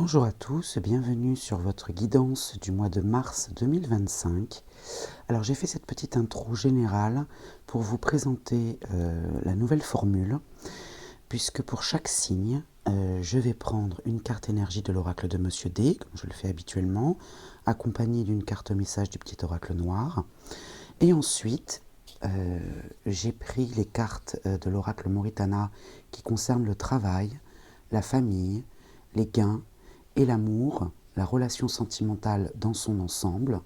Bonjour à tous, bienvenue sur votre guidance du mois de mars 2025. Alors j'ai fait cette petite intro générale pour vous présenter la nouvelle formule, puisque pour chaque signe, je vais prendre une carte énergie de l'oracle de Monsieur D, comme je le fais habituellement, accompagnée d'une carte message du petit oracle noir. Et ensuite, j'ai pris les cartes de l'oracle Moritana qui concernent le travail, la famille, les gains et l'amour, la relation sentimentale dans son ensemble.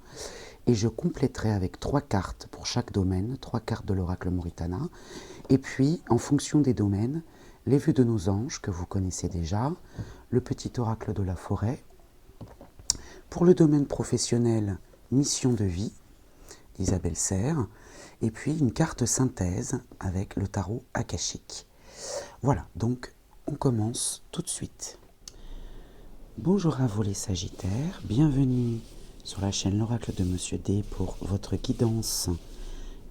Et je compléterai avec 3 cartes pour chaque domaine, 3 cartes de l'oracle Moritana. Et puis, en fonction des domaines, les vues de nos anges que vous connaissez déjà, le petit oracle de la forêt. Pour le domaine professionnel, mission de vie d'Isabelle Serre. Et puis une carte synthèse avec le tarot akashique. Voilà, donc on commence tout de suite. Bonjour à vous les Sagittaires, bienvenue sur la chaîne L'Oracle de Monsieur D pour votre guidance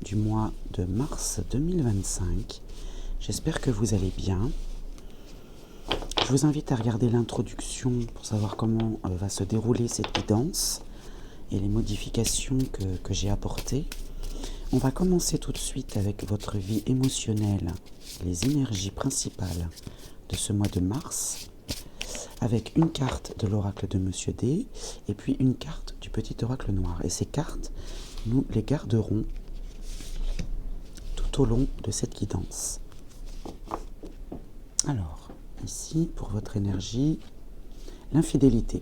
du mois de mars 2025. J'espère que vous allez bien. Je vous invite à regarder l'introduction pour savoir comment va se dérouler cette guidance et les modifications que j'ai apportées. On va commencer tout de suite avec votre vie émotionnelle, les énergies principales de ce mois de mars, avec une carte de l'oracle de Monsieur D et puis une carte du petit oracle noir. Et ces cartes, nous les garderons tout au long de cette guidance. Alors, ici, pour votre énergie, l'infidélité.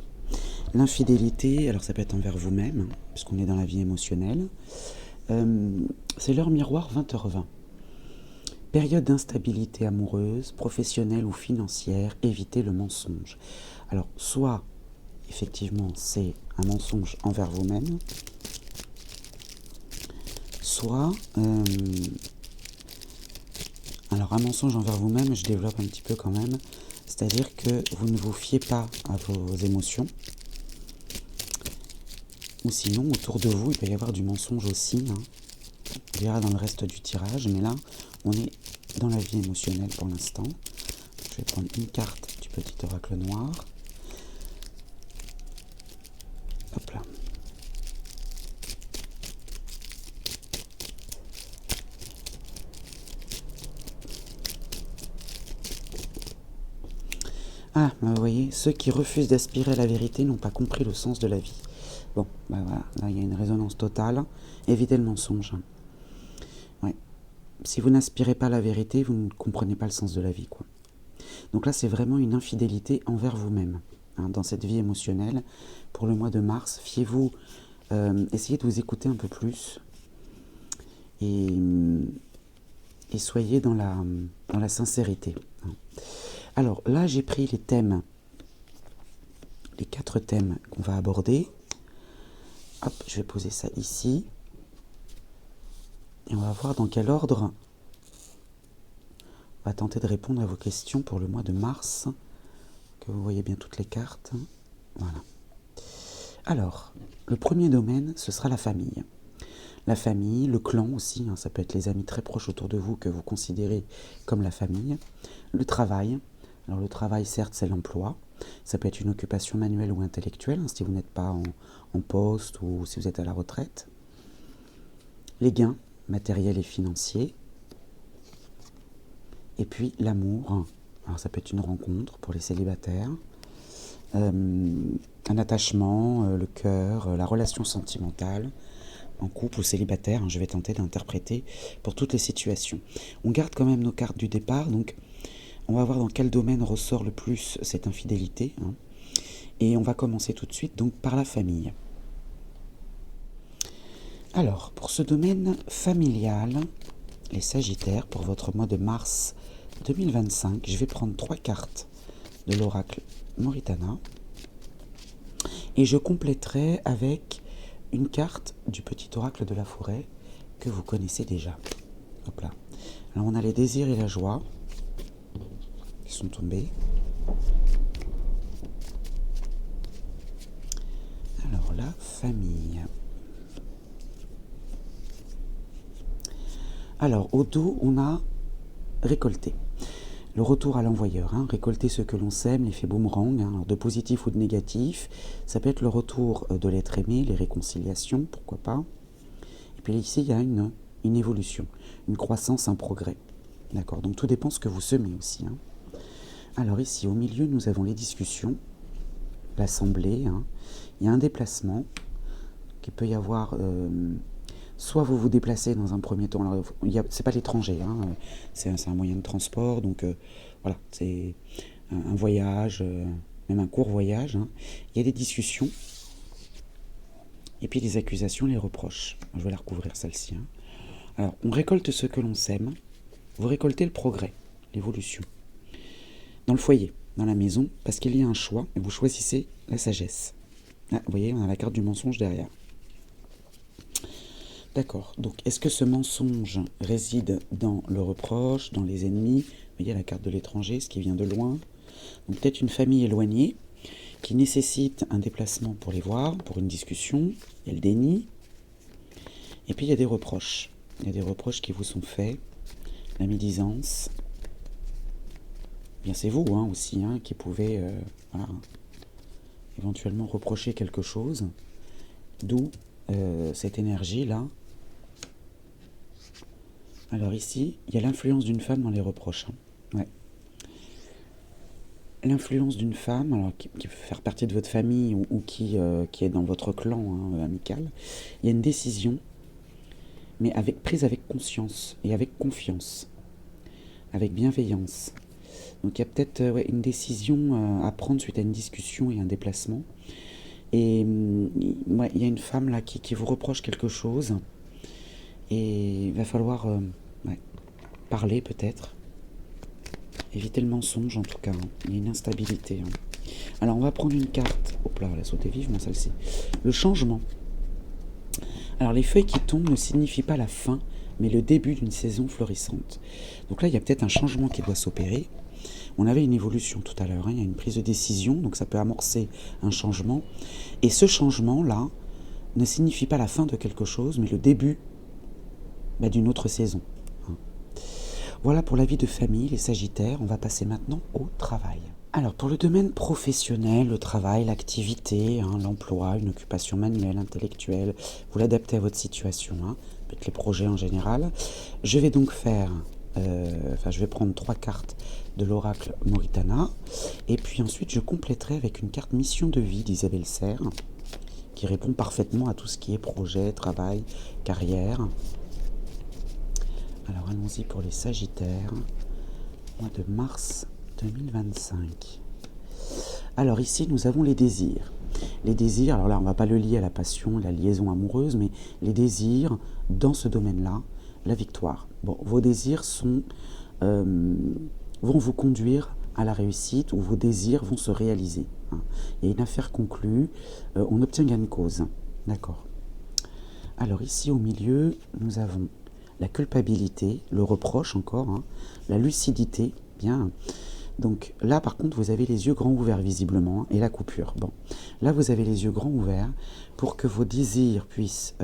L'infidélité, alors ça peut être envers vous-même, puisqu'on est dans la vie émotionnelle. C'est l'heure miroir 20h20. Période d'instabilité amoureuse, professionnelle ou financière, évitez le mensonge. Alors, soit, effectivement, c'est un mensonge envers vous-même, soit, alors un mensonge envers vous-même, je développe un petit peu quand même, c'est-à-dire que vous ne vous fiez pas à vos émotions, ou sinon, autour de vous, il peut y avoir du mensonge aussi, on verra dans le reste du tirage, mais là, on est dans la vie émotionnelle pour l'instant. Je vais prendre une carte du petit oracle noir. Hop là. Ah, vous voyez, ceux qui refusent d'aspirer à la vérité n'ont pas compris le sens de la vie. Bon, bah voilà, là il y a une résonance totale. Évitez le mensonge. Ouais. Si vous n'aspirez pas à la vérité, vous ne comprenez pas le sens de la vie, quoi. Donc là, c'est vraiment une infidélité envers vous-même, dans cette vie émotionnelle. Pour le mois de mars, fiez-vous, essayez de vous écouter un peu plus et soyez dans la sincérité. Alors là, j'ai pris les thèmes, les 4 thèmes qu'on va aborder. Hop, je vais poser ça ici. Et on va voir dans quel ordre on va tenter de répondre à vos questions pour le mois de mars. Que vous voyez bien toutes les cartes. Voilà. Alors, le premier domaine, ce sera la famille. La famille, le clan aussi, ça peut être les amis très proches autour de vous que vous considérez comme la famille. Le travail. Alors le travail, certes, c'est l'emploi. Ça peut être une occupation manuelle ou intellectuelle, si vous n'êtes pas en poste ou si vous êtes à la retraite. Les gains matériels et financiers. Et puis l'amour. Alors ça peut être une rencontre pour les célibataires. Un attachement, le cœur, la relation sentimentale, en couple ou célibataire, je vais tenter d'interpréter pour toutes les situations. On garde quand même nos cartes du départ, donc on va voir dans quel domaine ressort le plus cette infidélité. Et on va commencer tout de suite donc par la famille. Alors, pour ce domaine familial, les Sagittaires, pour votre mois de mars 2025, je vais prendre 3 cartes de l'oracle Moritana et je compléterai avec une carte du petit oracle de la forêt que vous connaissez déjà. Hop là. Alors on a les désirs et la joie qui sont tombés. Alors la famille. Alors au dos on a récolté. Le retour à l'envoyeur, hein, récolter ce que l'on sème, l'effet boomerang, hein, de positif ou de négatif. Ça peut être le retour de l'être aimé, les réconciliations, pourquoi pas. Et puis ici, il y a une évolution, une croissance, un progrès. D'accord, donc tout dépend ce que vous semez aussi. Hein. Alors ici, au milieu, nous avons les discussions, l'assemblée. Hein. Il y a un déplacement qu'il peut y avoir... soit vous vous déplacez dans un premier temps, alors c'est pas l'étranger, hein, c'est un moyen de transport, donc voilà, c'est un voyage, même un court voyage. Hein. Il y a des discussions, et puis les accusations, les reproches. Je vais la recouvrir celle-ci. Hein. Alors, on récolte ce que l'on sème, vous récoltez le progrès, l'évolution. Dans le foyer, dans la maison, parce qu'il y a un choix, et vous choisissez la sagesse. Ah, vous voyez, on a la carte du mensonge derrière. D'accord, donc est-ce que ce mensonge réside dans le reproche, dans les ennemis? Vous voyez la carte de l'étranger, ce qui vient de loin. Donc peut-être une famille éloignée qui nécessite un déplacement pour les voir, pour une discussion. Il y a le déni. Et puis il y a des reproches. Il y a des reproches qui vous sont faits. La médisance. Bien c'est vous hein, aussi hein, qui pouvez voilà, éventuellement reprocher quelque chose. D'où cette énergie-là. Alors ici, il y a l'influence d'une femme dans les reproches. Hein. Ouais. L'influence d'une femme, alors qui peut faire partie de votre famille ou qui est dans votre clan hein, amical, il y a une décision, mais prise avec conscience et avec confiance, avec bienveillance. Donc il y a peut-être une décision à prendre suite à une discussion et un déplacement. Et ouais, il y a une femme là qui vous reproche quelque chose. Et il va falloir parler peut-être. Éviter le mensonge en tout cas. Hein. Il y a une instabilité. Hein. Alors on va prendre une carte. Hop là, elle a sauté vivement celle-ci. Le changement. Alors les feuilles qui tombent ne signifient pas la fin, mais le début d'une saison florissante. Donc là il y a peut-être un changement qui doit s'opérer. On avait une évolution tout à l'heure. Hein. Il y a une prise de décision, donc ça peut amorcer un changement. Et ce changement-là ne signifie pas la fin de quelque chose, mais le début d'une autre saison. Voilà pour la vie de famille, les Sagittaires. On va passer maintenant au travail. Alors pour le domaine professionnel, le travail, l'activité, hein, l'emploi, une occupation manuelle, intellectuelle, vous l'adaptez à votre situation, hein, avec les projets en général. Je vais donc faire, je vais prendre 3 cartes de l'oracle Moritana, et puis ensuite je compléterai avec une carte mission de vie d'Isabelle Serre, qui répond parfaitement à tout ce qui est projet, travail, carrière. Alors allons-y pour les Sagittaires, mois de mars 2025. Alors ici nous avons les désirs. Les désirs, alors là on ne va pas le lier à la passion, la liaison amoureuse, mais les désirs dans ce domaine-là, la victoire. Bon, vos désirs vont vous conduire à la réussite, ou vos désirs vont se réaliser. Hein. Il y a une affaire conclue, on obtient gain de cause. D'accord. Alors ici au milieu, nous avons la culpabilité, le reproche encore, hein, la lucidité, bien. Donc là par contre vous avez les yeux grands ouverts visiblement, hein, et la coupure. Bon, là vous avez les yeux grands ouverts pour que vos désirs puissent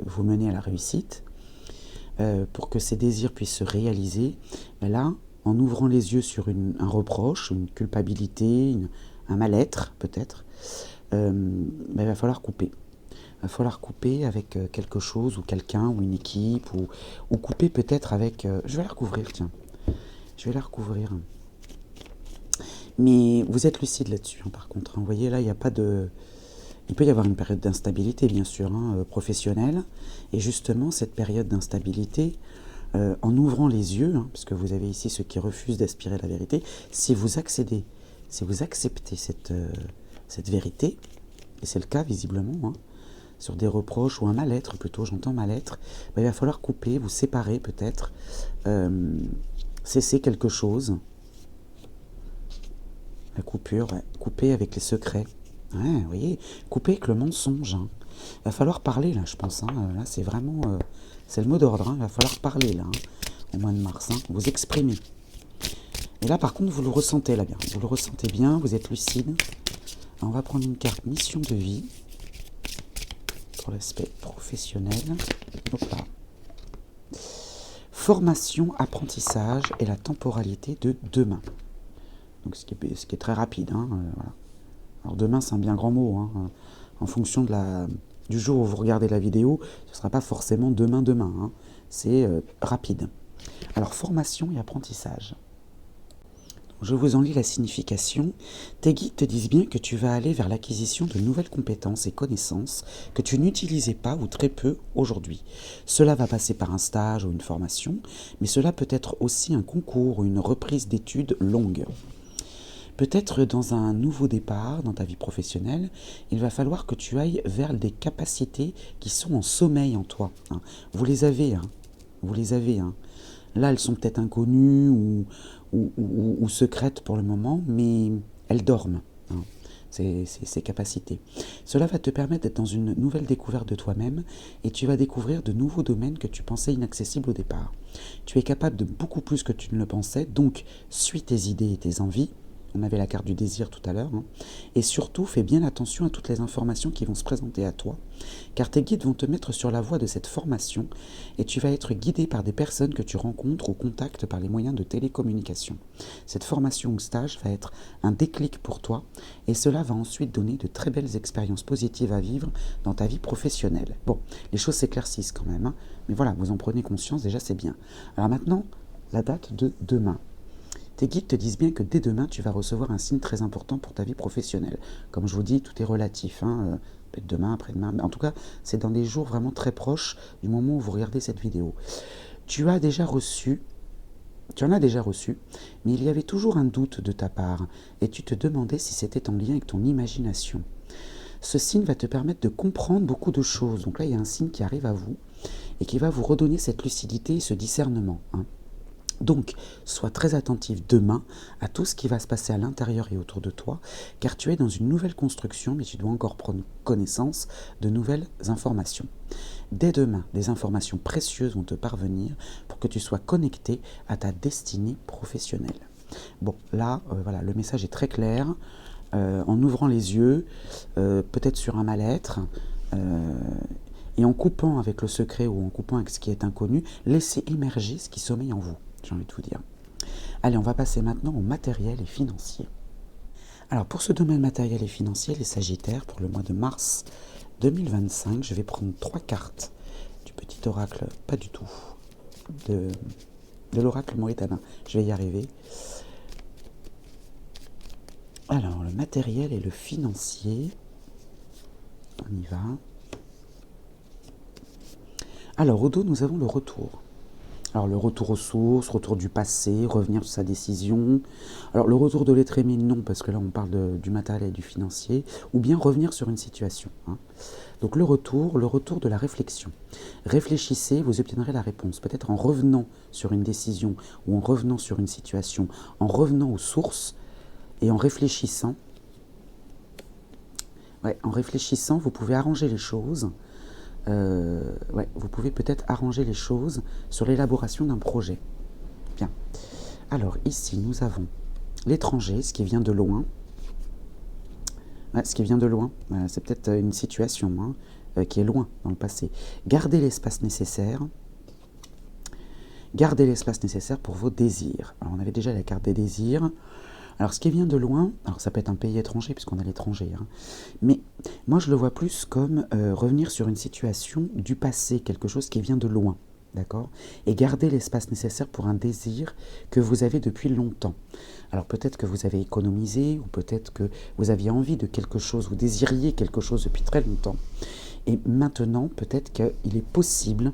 vous mener à la réussite, pour que ces désirs puissent se réaliser. Et là, en ouvrant les yeux sur un reproche, une culpabilité, un mal-être peut-être, il va falloir couper. Il va falloir couper avec quelque chose ou quelqu'un ou une équipe ou couper peut-être avec... je vais la recouvrir, tiens. Je vais la recouvrir. Mais vous êtes lucide là-dessus, hein, par contre. Hein. Vous voyez, là, il n'y a pas de... Il peut y avoir une période d'instabilité, bien sûr, hein, professionnelle. Et justement, cette période d'instabilité, en ouvrant les yeux, hein, puisque vous avez ici ceux qui refusent d'aspirer la vérité, si vous acceptez cette vérité, et c'est le cas visiblement, hein, sur des reproches ou un mal-être, plutôt, j'entends mal-être, il va falloir couper, vous séparer peut-être, cesser quelque chose. La coupure, ouais, couper avec les secrets. Ouais, vous voyez, couper avec le mensonge. Hein. Il va falloir parler, là, je pense. Hein. Là, c'est vraiment... c'est le mot d'ordre. Hein. Il va falloir parler, là, hein, au mois de mars. Hein. Vous exprimer. Et là, par contre, vous le ressentez, là, bien. Vous le ressentez bien, vous êtes lucide. Alors, on va prendre une carte mission de vie pour l'aspect professionnel. Hop là. Formation, apprentissage et la temporalité de demain. Donc ce qui est très rapide. Hein, voilà. Alors demain, c'est un bien grand mot. Hein, en fonction du jour où vous regardez la vidéo, ce ne sera pas forcément demain. Hein, c'est rapide. Alors formation et apprentissage. Je vous en lis la signification. Tes guides te disent bien que tu vas aller vers l'acquisition de nouvelles compétences et connaissances que tu n'utilisais pas ou très peu aujourd'hui. Cela va passer par un stage ou une formation, mais cela peut être aussi un concours ou une reprise d'études longue. Peut-être dans un nouveau départ dans ta vie professionnelle, il va falloir que tu ailles vers des capacités qui sont en sommeil en toi. Hein. Vous les avez, hein. Vous les avez, hein. Là, elles sont peut-être inconnues ou secrètes pour le moment, mais elles dorment, hein, ces capacités. Cela va te permettre d'être dans une nouvelle découverte de toi-même et tu vas découvrir de nouveaux domaines que tu pensais inaccessibles au départ. Tu es capable de beaucoup plus que tu ne le pensais, donc suis tes idées et tes envies. On avait la carte du désir tout à l'heure. Hein. Et surtout, fais bien attention à toutes les informations qui vont se présenter à toi, car tes guides vont te mettre sur la voie de cette formation et tu vas être guidé par des personnes que tu rencontres ou contactes par les moyens de télécommunication. Cette formation ou stage va être un déclic pour toi et cela va ensuite donner de très belles expériences positives à vivre dans ta vie professionnelle. Bon, les choses s'éclaircissent quand même, hein, mais voilà, vous en prenez conscience, déjà c'est bien. Alors maintenant, la date de demain. Tes guides te disent bien que dès demain, tu vas recevoir un signe très important pour ta vie professionnelle. Comme je vous dis, tout est relatif. Hein, peut-être demain, après-demain. Mais en tout cas, c'est dans des jours vraiment très proches du moment où vous regardez cette vidéo. Tu en as déjà reçu, mais il y avait toujours un doute de ta part et tu te demandais si c'était en lien avec ton imagination. Ce signe va te permettre de comprendre beaucoup de choses. Donc là, il y a un signe qui arrive à vous et qui va vous redonner cette lucidité et ce discernement. Hein. Donc, sois très attentif demain à tout ce qui va se passer à l'intérieur et autour de toi, car tu es dans une nouvelle construction, mais tu dois encore prendre connaissance de nouvelles informations. Dès demain, des informations précieuses vont te parvenir pour que tu sois connecté à ta destinée professionnelle. Bon, là, voilà, le message est très clair. En ouvrant les yeux, peut-être sur un mal-être, et en coupant avec le secret ou en coupant avec ce qui est inconnu, laissez émerger ce qui sommeille en vous. J'ai envie de vous dire. Allez, on va passer maintenant au matériel et financier. Alors, pour ce domaine matériel et financier, les Sagittaires, pour le mois de mars 2025, je vais prendre 3 cartes du petit oracle, pas du tout, de l'oracle mauritanin. Je vais y arriver. Alors, le matériel et le financier, on y va. Alors, au dos, nous avons le retour. Alors le retour aux sources, retour du passé, revenir sur sa décision. Alors le retour de l'être aimé, non, parce que là on parle du matériel et du financier, ou bien revenir sur une situation. Hein. Donc le retour de la réflexion. Réfléchissez, vous obtiendrez la réponse. Peut-être en revenant sur une décision ou en revenant sur une situation, en revenant aux sources et en réfléchissant. Ouais, en réfléchissant, vous pouvez arranger les choses. Vous pouvez peut-être arranger les choses sur l'élaboration d'un projet. Bien. Alors ici, nous avons l'étranger, ce qui vient de loin. Ce qui vient de loin, c'est peut-être une situation qui est loin dans le passé. Gardez l'espace nécessaire. Gardez l'espace nécessaire pour vos désirs. Alors on avait déjà la carte des désirs. Alors, ce qui vient de loin, alors ça peut être un pays étranger, puisqu'on a l'étranger, hein, mais moi je le vois plus comme revenir sur une situation du passé, quelque chose qui vient de loin, d'accord ? Et garder l'espace nécessaire pour un désir que vous avez depuis longtemps. Alors peut-être que vous avez économisé, ou peut-être que vous aviez envie de quelque chose, vous désiriez quelque chose depuis très longtemps, et maintenant peut-être qu'il est possible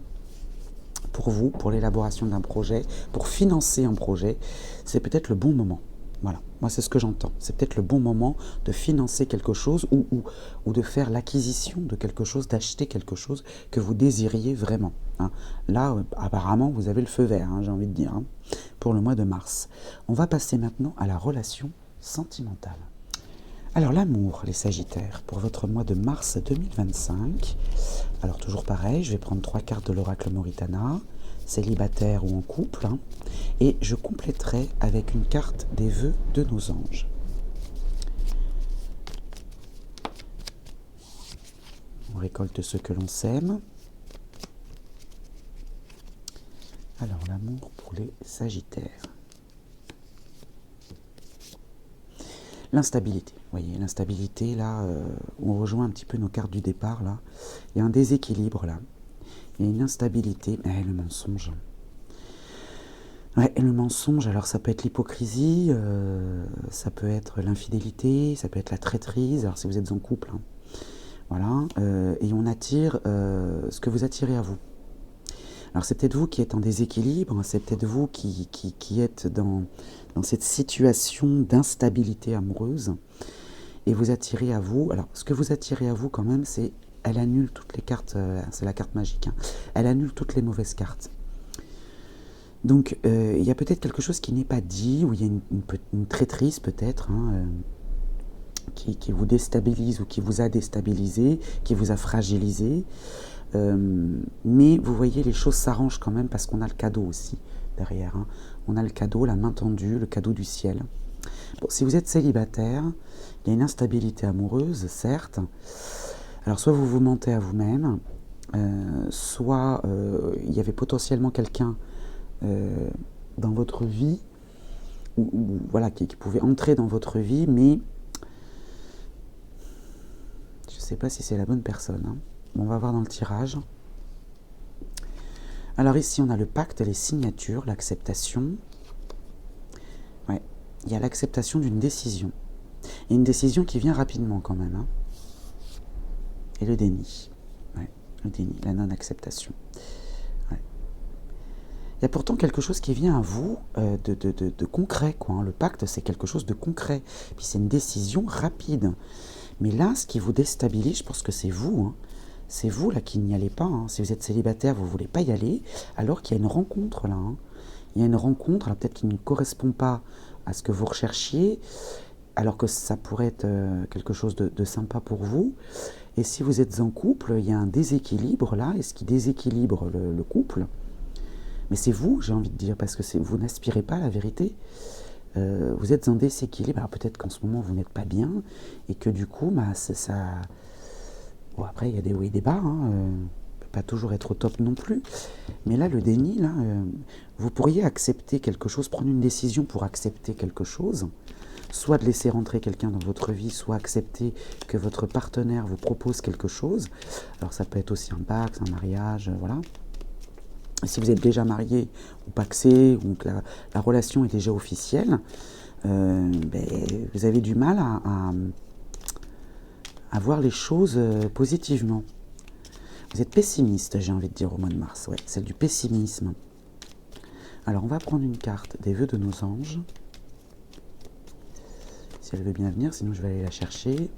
pour vous, pour l'élaboration d'un projet, pour financer un projet, c'est peut-être le bon moment. Voilà, moi c'est ce que j'entends. C'est peut-être le bon moment de financer quelque chose ou de faire l'acquisition de quelque chose, d'acheter quelque chose que vous désiriez vraiment. Hein. Là, apparemment, vous avez le feu vert, hein, j'ai envie de dire, hein, pour le mois de mars. On va passer maintenant à la relation sentimentale. Alors l'amour, les Sagittaires, pour votre mois de mars 2025. Alors toujours pareil, je vais prendre 3 cartes de l'oracle Mauritana, célibataire ou en couple, hein, et je compléterai avec une carte des vœux de nos anges. On récolte ce que l'on sème. Alors, l'amour pour les Sagittaires. L'instabilité, vous voyez, l'instabilité, là, on rejoint un petit peu nos cartes du départ, là. Il y a un déséquilibre, là. Il y a une instabilité. Le mensonge. Ouais, le mensonge, alors ça peut être l'hypocrisie, ça peut être l'infidélité, ça peut être la traîtrise, alors si vous êtes en couple, hein. Voilà, et on attire ce que vous attirez à vous. Alors c'est peut-être vous qui êtes en déséquilibre, c'est peut-être vous qui êtes dans cette situation d'instabilité amoureuse, et vous attirez à vous, alors ce que vous attirez à vous quand même, c'est, elle annule toutes les cartes, c'est la carte magique, hein, elle annule toutes les mauvaises cartes. Donc il y a peut-être quelque chose qui n'est pas dit, ou il y a une traîtrise peut-être, hein, qui vous déstabilise ou qui vous a déstabilisé, qui vous a fragilisé. Mais vous voyez, les choses s'arrangent quand même parce qu'on a le cadeau aussi derrière, hein. On a le cadeau, la main tendue, le cadeau du ciel. Bon, si vous êtes célibataire, il y a une instabilité amoureuse, certes. Alors soit vous vous mentez à vous-même, soit il y avait potentiellement quelqu'un dans votre vie, ou voilà, qui pouvait entrer dans votre vie, mais je ne sais pas si c'est la bonne personne, hein. On va voir dans le tirage. Alors ici, on a le pacte, les signatures, l'acceptation. Ouais, il y a l'acceptation d'une décision. Et une décision qui vient rapidement quand même, hein. Et le déni. Ouais, le déni, la non-acceptation. Ouais. Il y a pourtant quelque chose qui vient à vous de concret, quoi, hein. Le pacte, c'est quelque chose de concret. Puis c'est une décision rapide. Mais là, ce qui vous déstabilise, je pense que c'est vous, hein. C'est vous là qui n'y allez pas, hein. Si vous êtes célibataire, vous ne voulez pas y aller, alors qu'il y a une rencontre là, hein. Il y a une rencontre, alors peut-être qui ne correspond pas à ce que vous recherchiez, alors que ça pourrait être quelque chose de sympa pour vous. Et si vous êtes en couple, il y a un déséquilibre là, et ce qui déséquilibre le couple, mais c'est vous, j'ai envie de dire, parce que vous n'aspirez pas à la vérité. Vous êtes en déséquilibre, alors peut-être qu'en ce moment vous n'êtes pas bien, et que du coup, ça... Bon, après, il y a des hauts et des bas, hein, peut pas toujours être au top non plus. Mais là, le déni, là, vous pourriez accepter quelque chose, prendre une décision pour accepter quelque chose, soit de laisser rentrer quelqu'un dans votre vie, soit accepter que votre partenaire vous propose quelque chose. Alors ça peut être aussi un pacte, un mariage, voilà. Et si vous êtes déjà marié ou paxé, ou que la relation est déjà officielle, vous avez du mal à voir les choses positivement. Vous êtes pessimiste, j'ai envie de dire, au mois de mars. Ouais, c'est du pessimisme. Alors, on va prendre une carte des vœux de nos anges. Si elle veut bien venir, sinon je vais aller la chercher.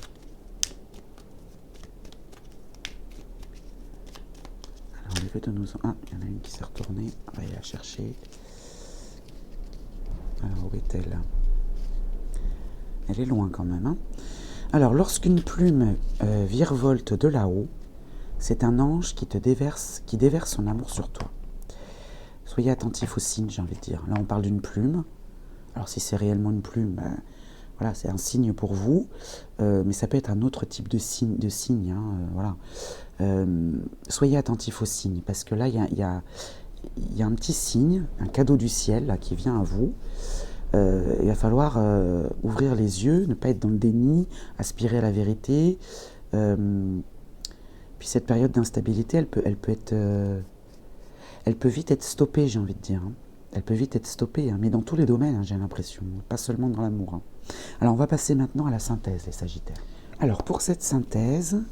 Alors, les vœux de nos anges... Ah, il y en a une qui s'est retournée. On va aller la chercher. Alors, où est-elle? Elle est loin quand même, hein. Alors, lorsqu'une plume virevolte de là-haut, c'est un ange qui déverse son amour sur toi. Soyez attentifs aux signes, j'ai envie de dire. Là, on parle d'une plume. Alors, si c'est réellement une plume, voilà, c'est un signe pour vous. Mais ça peut être un autre type de signe, hein, voilà. Soyez attentifs aux signes, parce que là, il y a un petit signe, un cadeau du ciel là, qui vient à vous. Il va falloir ouvrir les yeux, ne pas être dans le déni, aspirer à la vérité. Puis cette période d'instabilité, elle peut vite être stoppée, j'ai envie de dire, hein. Elle peut vite être stoppée, hein, mais dans tous les domaines, hein, j'ai l'impression, pas seulement dans l'amour, hein. Alors on va passer maintenant à la synthèse, les Sagittaires. Alors pour cette synthèse,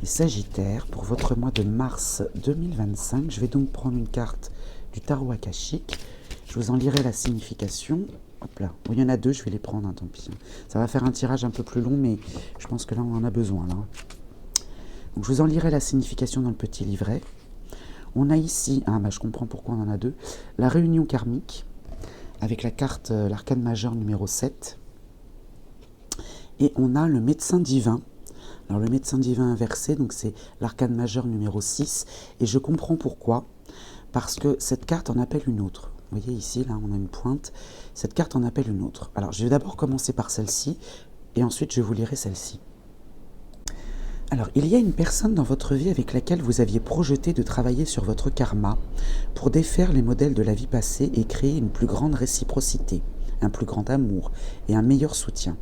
les Sagittaires, pour votre mois de mars 2025, je vais donc prendre une carte du tarot akashique. Je vous en lirai la signification. Hop là. Bon, il y en a deux, je vais les prendre, hein, tant pis. Ça va faire un tirage un peu plus long, mais je pense que là, on en a besoin. Là. Donc, je vous en lirai la signification dans le petit livret. On a ici, je comprends pourquoi on en a deux, la réunion karmique, avec la carte, l'arcane majeur numéro 7. Et on a le médecin divin. Alors, le médecin divin inversé, donc c'est l'arcane majeur numéro 6. Et je comprends pourquoi. Parce que cette carte en appelle une autre. Vous voyez ici, là, on a une pointe. Cette carte en appelle une autre. Alors, je vais d'abord commencer par celle-ci, et ensuite, je vous lirai celle-ci. Alors, il y a une personne dans votre vie avec laquelle vous aviez projeté de travailler sur votre karma pour défaire les modèles de la vie passée et créer une plus grande réciprocité, un plus grand amour et un meilleur soutien.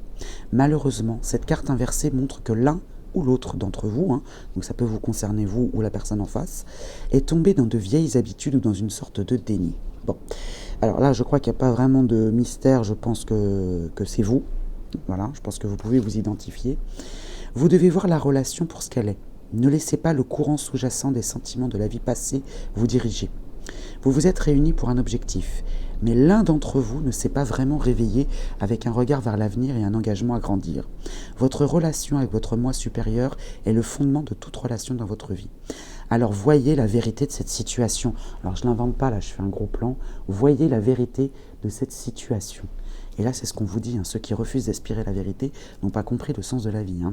Malheureusement, cette carte inversée montre que l'un ou l'autre d'entre vous, donc ça peut vous concerner vous ou la personne en face, est tombé dans de vieilles habitudes ou dans une sorte de déni. Bon, alors là, je crois qu'il n'y a pas vraiment de mystère, je pense que c'est vous. Voilà, je pense que vous pouvez vous identifier. Vous devez voir la relation pour ce qu'elle est. Ne laissez pas le courant sous-jacent des sentiments de la vie passée vous diriger. Vous vous êtes réunis pour un objectif, mais l'un d'entre vous ne s'est pas vraiment réveillé avec un regard vers l'avenir et un engagement à grandir. Votre relation avec votre moi supérieur est le fondement de toute relation dans votre vie. Alors voyez la vérité de cette situation. Alors je ne l'invente pas, là je fais un gros plan. Voyez la vérité de cette situation. Et là c'est ce qu'on vous dit, ceux qui refusent d'aspirer la vérité n'ont pas compris le sens de la vie.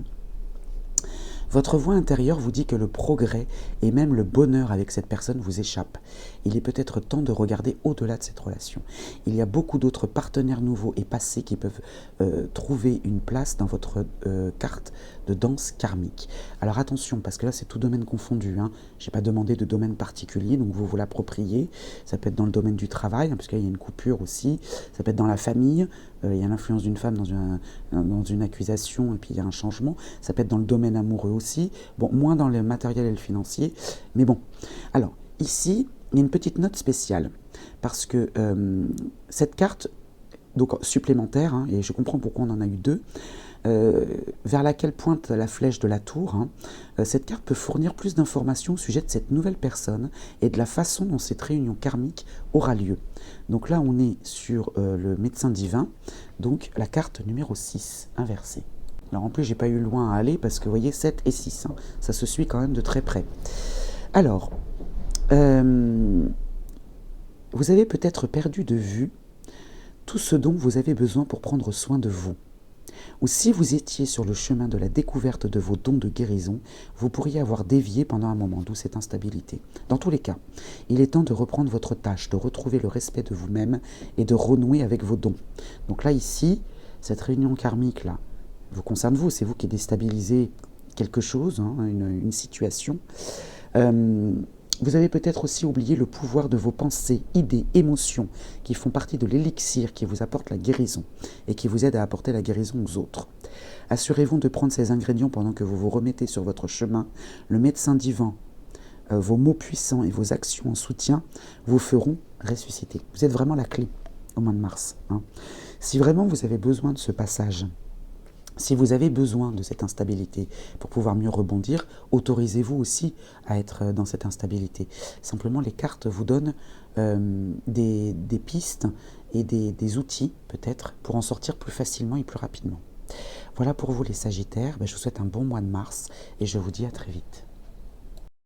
Votre voix intérieure vous dit que le progrès et même le bonheur avec cette personne vous échappe. Il est peut-être temps de regarder au-delà de cette relation. Il y a beaucoup d'autres partenaires nouveaux et passés qui peuvent trouver une place dans votre carte de danse karmique. Alors attention, parce que là c'est tout domaine confondu. Je n'ai pas demandé de domaine particulier, donc vous vous l'appropriez. Ça peut être dans le domaine du travail, parce qu'il y a une coupure aussi. Ça peut être dans la famille. Il y a l'influence d'une femme dans une accusation et puis il y a un changement. Ça peut être dans le domaine amoureux aussi. Bon, moins dans le matériel et le financier. Mais bon, alors ici, il y a une petite note spéciale. Parce que cette carte, donc supplémentaire, et je comprends pourquoi on en a eu deux, vers laquelle pointe la flèche de la tour, cette carte peut fournir plus d'informations au sujet de cette nouvelle personne et de la façon dont cette réunion karmique aura lieu. Donc là, on est sur le médecin divin, donc la carte numéro 6, inversée. Alors en plus, j'ai pas eu loin à aller parce que vous voyez, 7 et 6, ça se suit quand même de très près. Alors, vous avez peut-être perdu de vue tout ce dont vous avez besoin pour prendre soin de vous. Ou si vous étiez sur le chemin de la découverte de vos dons de guérison, vous pourriez avoir dévié pendant un moment, d'où cette instabilité. Dans tous les cas, il est temps de reprendre votre tâche, de retrouver le respect de vous-même et de renouer avec vos dons. Donc là, ici, cette réunion karmique, là, vous concerne vous, c'est vous qui déstabilisez quelque chose, une situation. Vous avez peut-être aussi oublié le pouvoir de vos pensées, idées, émotions, qui font partie de l'élixir qui vous apporte la guérison et qui vous aide à apporter la guérison aux autres. Assurez-vous de prendre ces ingrédients pendant que vous vous remettez sur votre chemin. Le médecin divin, vos mots puissants et vos actions en soutien vous feront ressusciter. Vous êtes vraiment la clé au mois de mars. Si vraiment vous avez besoin de ce passage, si vous avez besoin de cette instabilité pour pouvoir mieux rebondir, autorisez-vous aussi à être dans cette instabilité. Simplement, les cartes vous donnent des pistes et des outils, peut-être, pour en sortir plus facilement et plus rapidement. Voilà pour vous les Sagittaires. Je vous souhaite un bon mois de mars et je vous dis à très vite.